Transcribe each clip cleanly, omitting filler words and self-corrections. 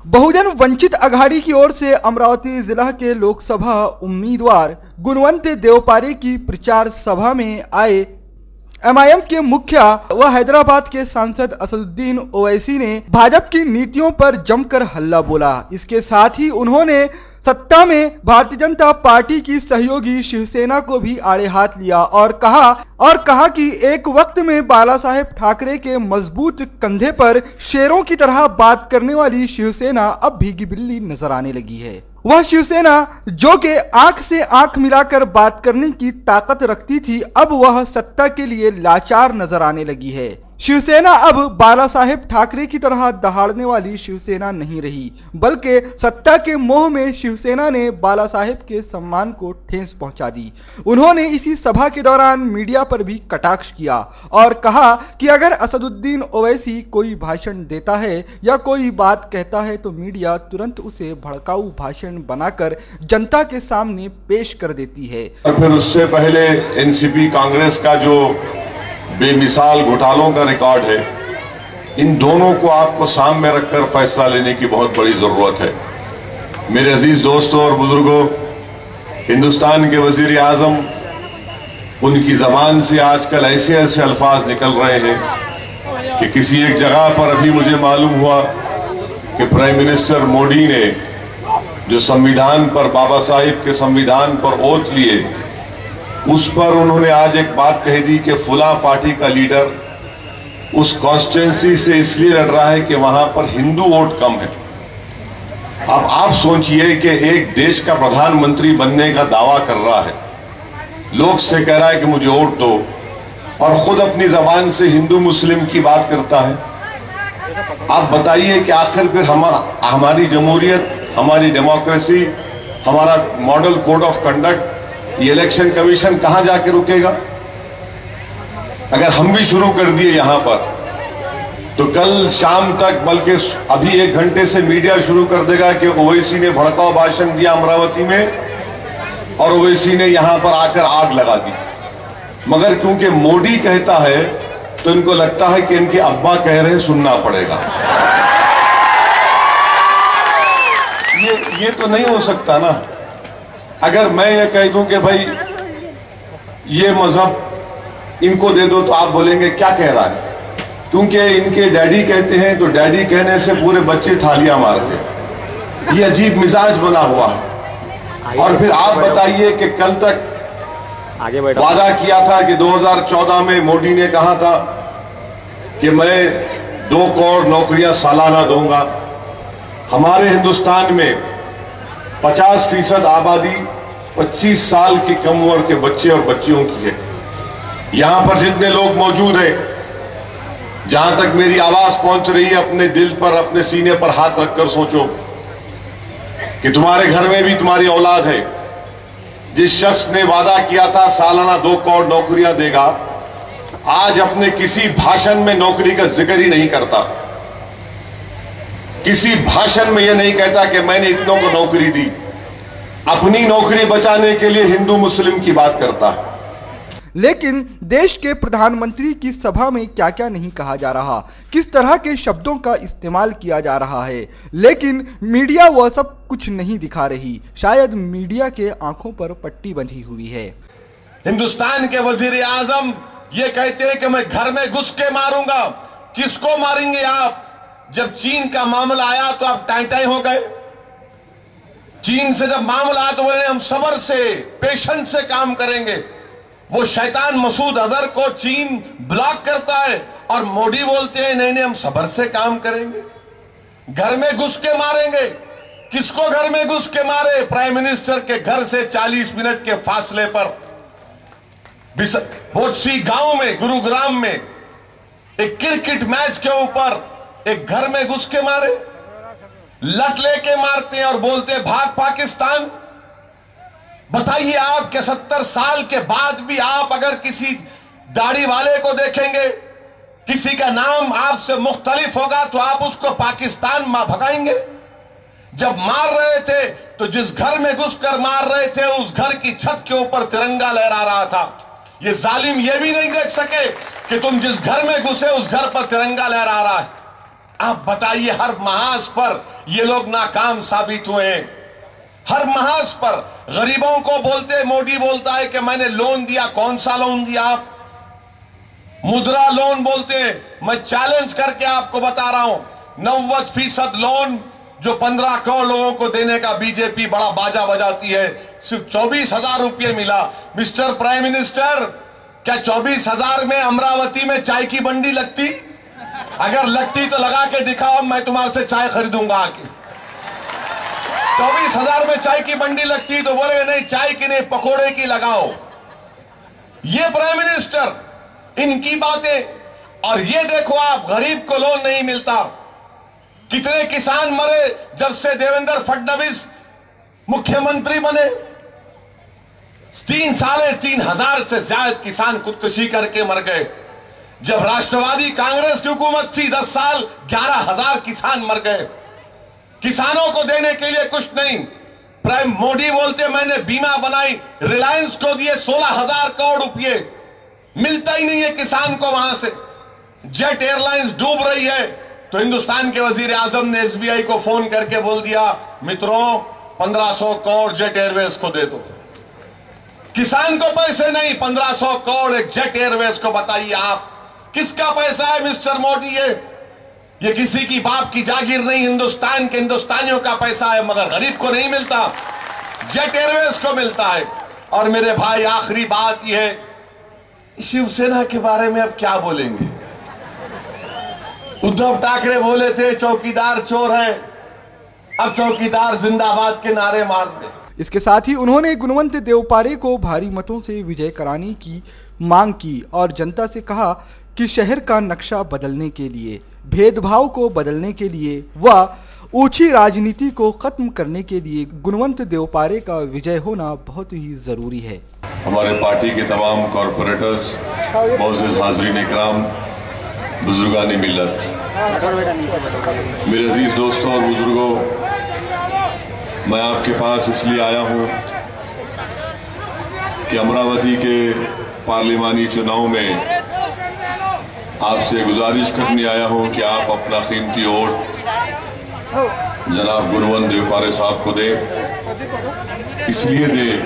बहुजन वंचित अघाड़ी की ओर से अमरावती जिला के लोकसभा उम्मीदवार गुणवंत देवपारे की प्रचार सभा में आए एमआईएम के मुखिया व हैदराबाद के सांसद असदुद्दीन ओवैसी ने भाजपा की नीतियों पर जमकर हल्ला बोला। इसके साथ ही उन्होंने सत्ता में भारतीय जनता पार्टी की सहयोगी शिवसेना को भी आड़े हाथ लिया और कहा कि एक वक्त में बाला साहेब ठाकरे के मजबूत कंधे पर शेरों की तरह बात करने वाली शिवसेना अब भीगी बिल्ली नजर आने लगी है। वह शिवसेना जो कि आंख से आंख मिलाकर बात करने की ताकत रखती थी, अब वह सत्ता के लिए लाचार नजर आने लगी है। शिवसेना अब बाला साहेब ठाकरे की तरह दहाड़ने वाली शिवसेना नहीं रही, बल्कि सत्ता के मोह में शिवसेना ने बाला साहेब के सम्मान को ठेस पहुंचा दी। उन्होंने इसी सभा के दौरान मीडिया पर भी कटाक्ष किया और कहा कि अगर असदुद्दीन ओवैसी कोई भाषण देता है या कोई बात कहता है तो मीडिया तुरंत उसे भड़काऊ भाषण बनाकर जनता के सामने पेश कर देती है। और फिर उससे पहले एनसीपी कांग्रेस का जो बेमिसाल घोटालों का रिकॉर्ड है, इन दोनों को आपको सामने रखकर फैसला लेने की बहुत बड़ी जरूरत है। मेरे अजीज दोस्तों और बुजुर्गों, हिंदुस्तान के वजीर आजम, उनकी जबान से आजकल ऐसे ऐसे अल्फाज निकल रहे हैं कि किसी एक जगह पर अभी मुझे मालूम हुआ कि प्राइम मिनिस्टर मोदी ने जो संविधान पर, बाबा साहिब के संविधान पर ओथ लिए, उस पर उन्होंने आज एक बात कही थी कि फुला पार्टी का लीडर उस कॉन्स्टिट्यूंसी से इसलिए लड़ रहा है कि वहां पर हिंदू वोट कम है। अब आप सोचिए कि एक देश का प्रधानमंत्री बनने का दावा कर रहा है, लोग से कह रहा है कि मुझे वोट दो, और खुद अपनी जबान से हिंदू मुस्लिम की बात करता है। आप बताइए कि आखिर फिर हमारी जमहूरियत, हमारी डेमोक्रेसी, हमारा मॉडल कोड ऑफ कंडक्ट, ये इलेक्शन कमीशन कहां जाके रुकेगा? अगर हम भी शुरू कर दिए यहां पर, तो कल शाम तक, बल्कि अभी 1 घंटे से मीडिया शुरू कर देगा कि ओवैसी ने भड़काऊ भाषण दिया अमरावती में और ओवैसी ने यहां पर आकर आग लगा दी। मगर क्योंकि मोदी कहता है तो इनको लगता है कि इनके अब्बा कह रहे हैं, सुनना पड़ेगा। ये तो नहीं हो सकता ना। अगर मैं ये कह दूं कि भाई ये मजहब इनको दे दो, तो आप बोलेंगे क्या कह रहा है, क्योंकि इनके डैडी कहते हैं तो डैडी कहने से पूरे बच्चे थालियां मारते हैं। ये अजीब मिजाज बना हुआ है। और फिर आप बताइए कि कल तक वादा किया था कि 2014 में मोदी ने कहा था कि मैं 2 करोड़ नौकरियां सालाना दूंगा। हमारे हिंदुस्तान में 50% आबादी 25 साल की कम उम्र के बच्चे और बच्चियों की है। यहां पर जितने लोग मौजूद हैं, जहां तक मेरी आवाज पहुंच रही है, अपने दिल पर, अपने सीने पर हाथ रखकर सोचो कि तुम्हारे घर में भी तुम्हारी औलाद है। जिस शख्स ने वादा किया था सालाना 2 करोड़ नौकरियां देगा, आज अपने किसी भाषण में नौकरी का जिक्र ही नहीं करता। किसी भाषण में यह नहीं कहता कि मैंने इतनों को नौकरी दी। अपनी नौकरी बचाने के लिए हिंदू मुस्लिम की बात करता है। लेकिन देश के प्रधानमंत्री की सभा में क्या क्या नहीं कहा जा रहा, किस तरह के शब्दों का इस्तेमाल किया जा रहा है, लेकिन मीडिया वह सब कुछ नहीं दिखा रही। शायद मीडिया के आंखों पर पट्टी बंधी हुई है। हिंदुस्तान के वजीर आजम ये कहते हैं कि मैं घर में घुस के मारूंगा। किसको मारेंगे आप? जब चीन का मामला आया तो आप टाई हो गए। चीन से जब मामला आया तो बोले हम सब्र से, पेशेंस से काम करेंगे। वो शैतान मसूद अजहर को चीन ब्लॉक करता है और मोदी बोलते हैं नहीं हम सब्र से काम करेंगे, घर में घुस के मारेंगे। किसको घर में घुस के मारे? प्राइम मिनिस्टर के घर से 40 मिनट के फासले पर बोटसी गांव में, गुरुग्राम में, एक क्रिकेट मैच के ऊपर एक घर में घुस के मारे। लट लेके मारते हैं और बोलते भाग पाकिस्तान। बताइए आप के 70 साल के बाद भी आप अगर किसी दाढ़ी वाले को देखेंगे, किसी का नाम आपसे मुख्तलिफ होगा तो आप उसको पाकिस्तान में भगाएंगे। जब मार रहे थे तो जिस घर में घुसकर मार रहे थे उस घर की छत के ऊपर तिरंगा लहरा रहा था। ये जालिम ये भी नहीं देख सके कि तुम जिस घर में घुसे उस घर पर तिरंगा लहरा रहा है। आप बताइए, हर महाज पर ये लोग नाकाम साबित हुए हैं। हर महाज पर गरीबों को बोलते, मोदी बोलता है कि मैंने लोन दिया। कौन सा लोन दिया आप? मुद्रा लोन बोलते हैं। मैं चैलेंज करके आपको बता रहा हूं, 90% लोन जो 15 करोड़ लोगों को देने का बीजेपी बड़ा बाजा बजाती है, सिर्फ 24,000 रुपये मिला। मिस्टर प्राइम मिनिस्टर, क्या 24,000 में अमरावती में चाय की बंडी लगती? अगर लगती तो लगा के दिखाओ, मैं तुम्हारे से चाय खरीदूंगा आके। 24,000 में चाय की बंडी लगती तो बोले नहीं, चाय की नहीं, पकोड़े की लगाओ। ये प्राइम मिनिस्टर, इनकी बातें। और ये देखो आप, गरीब को लोन नहीं मिलता। कितने किसान मरे जब से देवेंद्र फडणवीस मुख्यमंत्री बने। 3,500 से ज्यादा किसान खुदकुशी करके मर गए। जब राष्ट्रवादी कांग्रेस की हुकूमत थी 10 साल, 11,000 किसान मर गए। किसानों को देने के लिए कुछ नहीं। प्राइम मोदी बोलते मैंने बीमा बनाई, रिलायंस को दिए 16,000 करोड़ रुपए, मिलता ही नहीं है किसान को वहां से। जेट एयरलाइंस डूब रही है तो हिंदुस्तान के वजीर आजम ने एसबीआई को फोन करके बोल दिया, मित्रों 1500 करोड़ जेट एयरवेज को दे दो। किसान को पैसे नहीं, 1500 करोड़ एक जेट एयरवेज को। बताइए आप, किसका पैसा है मिस्टर मोदी? ये किसी की बाप की जागीर नहीं, हिंदुस्तान के हिंदुस्तानियों का पैसा है, मगर गरीब को नहीं मिलता, जेट एयरवेज को मिलता है। और मेरे भाई, आखिरी बात यह है, शिवसेना के बारे में अब क्या बोलेंगे? उद्धव ठाकरे बोले थे चौकीदार चोर है, अब चौकीदार जिंदाबाद के नारे मार दे। इसके साथ ही उन्होंने गुणवंत देवपारे को भारी मतों से विजय कराने की मांग की और जनता से कहा कि शहर का नक्शा बदलने के लिए, भेदभाव को बदलने के लिए व ऊंची राजनीति को खत्म करने के लिए गुणवंत देवपारे का विजय होना बहुत ही जरूरी है। हमारे पार्टी के तमाम कॉरपोरेटर्स, मोअज़्ज़िज़ हाज़रीन इकराम, बुजुर्गान मिल्लत, मेरे अजीज दोस्तों और बुजुर्गों, मैं आपके पास इसलिए आया हूं कि अमरावती के पार्लिमानी चुनाव में आपसे गुजारिश करने आया हूं कि आप अपना कीमती वोट जनाब गुणवंत देवपारे साहब को दें। इसलिए दें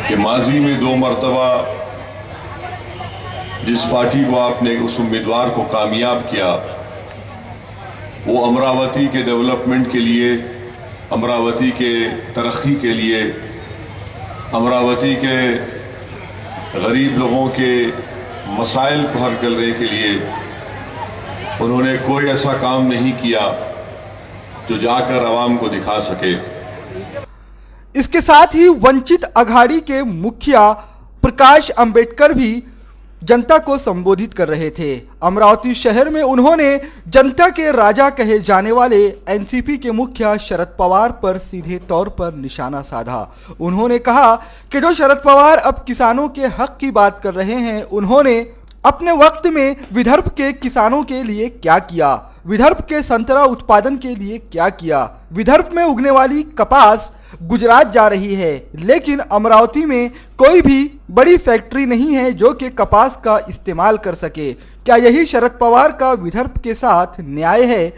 कि माजी में 2 मरतबा जिस पार्टी को आपने, उस उम्मीदवार को कामयाब किया, वो अमरावती के डेवलपमेंट के लिए, अमरावती के तरक्की के लिए, अमरावती के गरीब लोगों के मसाइल को हल करने के लिए उन्होंने कोई ऐसा काम नहीं किया जो जाकर आवाम को दिखा सके। इसके साथ ही वंचित अघाड़ी के मुखिया प्रकाश अंबेडकर भी जनता को संबोधित कर रहे थे। अमरावती शहर में उन्होंने जनता के राजा कहे जाने वाले एनसीपी के मुखिया शरद पवार पर सीधे तौर पर निशाना साधा। उन्होंने कहा कि जो शरद पवार अब किसानों के हक की बात कर रहे हैं, उन्होंने अपने वक्त में विदर्भ के किसानों के लिए क्या किया, विदर्भ के संतरा उत्पादन के लिए क्या किया। विदर्भ में उगने वाली कपास गुजरात जा रही है, लेकिन अमरावती में कोई भी बड़ी फैक्ट्री नहीं है जो कि कपास का इस्तेमाल कर सके। क्या यही शरद पवार का विदर्भ के साथ न्याय है?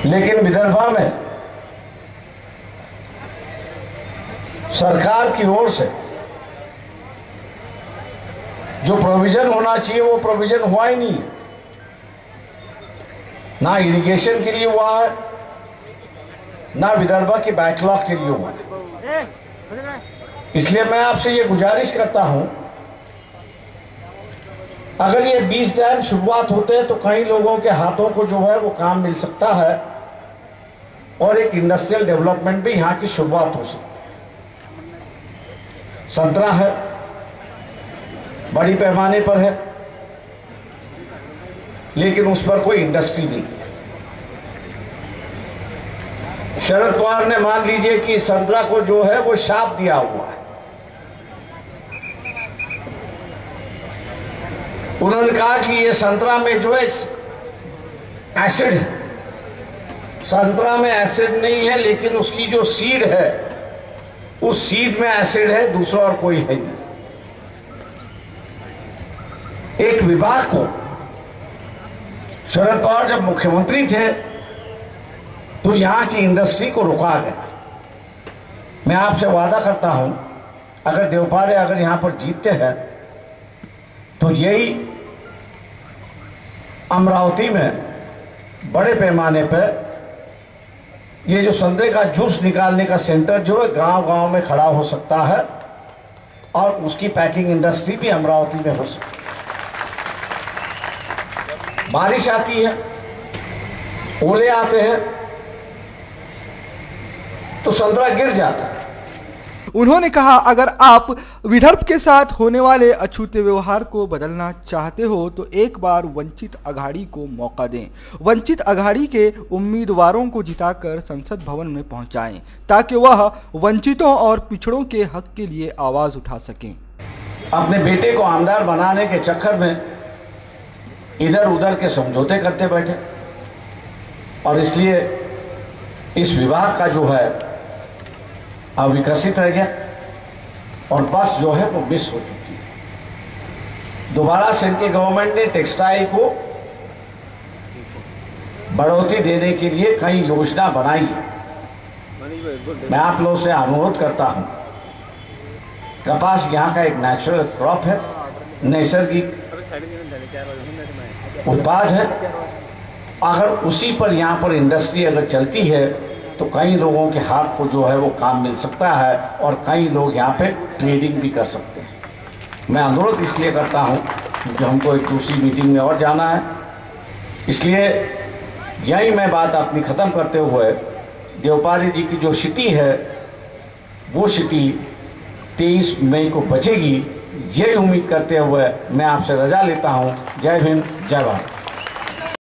लेकिन विदर्भ में सरकार की ओर से जो प्रोविजन होना चाहिए वो प्रोविजन हुआ ही नहीं। ना इरिगेशन के लिए हुआ है, ना विदर्भ के बैकलॉग के लिए हुआ है। इसलिए मैं आपसे ये गुजारिश करता हूं, अगर ये 20 डैम शुरुआत होते हैं तो कई लोगों के हाथों को जो है वो काम मिल सकता है और एक इंडस्ट्रियल डेवलपमेंट भी यहां की शुरुआत हो सकती है। संतरा है, बड़ी पैमाने पर है, लेकिन उस पर कोई इंडस्ट्री नहीं। शरद पवार ने मान लीजिए कि संतरा को जो है वो शाप दिया हुआ है। उन्होंने कहा कि ये संतरा में जो है एसिड है, संतरा में एसिड नहीं है, लेकिन उसकी जो सीड है उस सीड में एसिड है, दूसरा और कोई है नहीं। एक विभाग को शरद पवार जब मुख्यमंत्री थे तो यहां की इंडस्ट्री को रोका गया। मैं आपसे वादा करता हूं, अगर देवपारे अगर यहां पर जीतते हैं तो यही अमरावती में बड़े पैमाने पर ये जो संतरे का जूस निकालने का सेंटर जो है गांव-गांव में खड़ा हो सकता है और उसकी पैकिंग इंडस्ट्री भी अमरावती में हो सकती है। बारिश आती है, ओले आते हैं तो संतरा गिर जाता है। उन्होंने कहा, अगर आप विदर्भ के साथ होने वाले अछूते व्यवहार को बदलना चाहते हो तो एक बार वंचित अघाड़ी को मौका दें। वंचित अघाड़ी के उम्मीदवारों को जिताकर संसद भवन में पहुंचाएं ताकि वह वंचितों और पिछड़ों के हक के लिए आवाज उठा सकें। अपने बेटे को आमदार बनाने के चक्कर में इधर उधर के समझौते करते बैठे और इसलिए इस विभाग का जो है अविकसित रह गया और बस जो है वो मिस हो चुकी है। दोबारा से इनके गवर्नमेंट ने टेक्सटाइल को बढ़ोतरी देने के लिए कई योजना बनाई है। मैं आप लोगों से अनुरोध करता हूं, कपास यहाँ का एक नेचुरल क्रॉप है, नैसर्गिक उत्पाद है। अगर उसी पर यहाँ पर इंडस्ट्री अगर चलती है तो कई लोगों के हाथ को जो है वो काम मिल सकता है और कई लोग यहाँ पे ट्रेडिंग भी कर सकते हैं। मैं अनुरोध इसलिए करता हूँ कि हमको एक दूसरी मीटिंग में और जाना है, इसलिए यही मैं बात अपनी ख़त्म करते हुए देवपारे जी की जो स्थिति है वो स्थिति 23 मई को बचेगी, यही उम्मीद करते हुए मैं आपसे रजा लेता हूँ। जय हिंद, जय भारत।